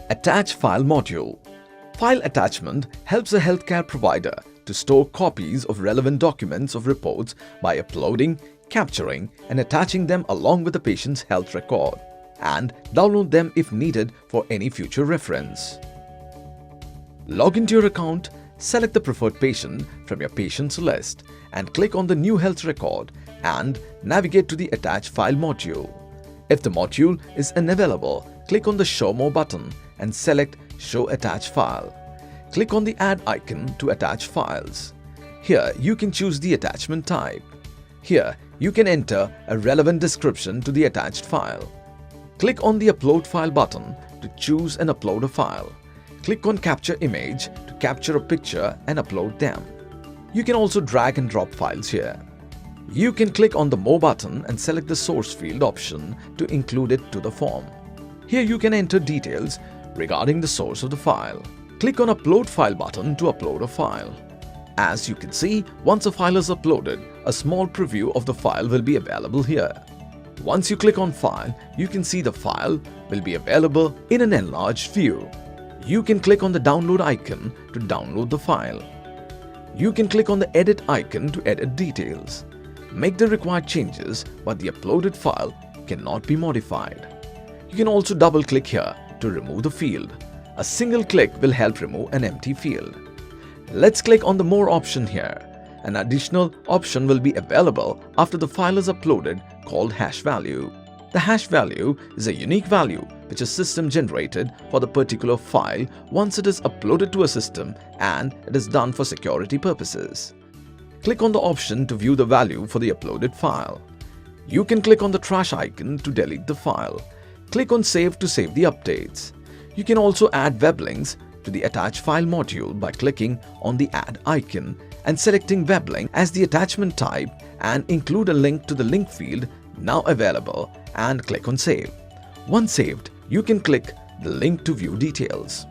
Attach File module. File attachment helps a healthcare provider to store copies of relevant documents of reports by uploading, capturing, and attaching them along with the patient's health record, and download them if needed for any future reference. Log into your account, select the preferred patient from your patients list, and click on the New Health Record and navigate to the Attach File module. If the module is unavailable, click on the Show More button and select Show Attach File. Click on the Add icon to attach files. Here you can choose the attachment type. Here you can enter a relevant description to the attached file. Click on the Upload File button to choose and upload a file. Click on Capture Image to capture a picture and upload them. You can also drag and drop files here. You can click on the More button and select the Source Field option to include it to the form. Here you can enter details regarding the source of the file. Click on Upload File button to upload a file. As you can see, once a file is uploaded, a small preview of the file will be available here. Once you click on File, you can see the file will be available in an enlarged view. You can click on the Download icon to download the file. You can click on the Edit icon to edit details. Make the required changes, but the uploaded file cannot be modified. You can also double-click here to remove the field. A single click will help remove an empty field. Let's click on the More option here. An additional option will be available after the file is uploaded called hash value. The hash value is a unique value which is system generated for the particular file once it is uploaded to a system, and it is done for security purposes. Click on the option to view the value for the uploaded file. You can click on the trash icon to delete the file. Click on Save to save the updates. You can also add web links to the Attach File module by clicking on the Add icon and selecting Web Link as the attachment type, and include a link to the link field now available and click on Save. Once saved, you can click the link to view details.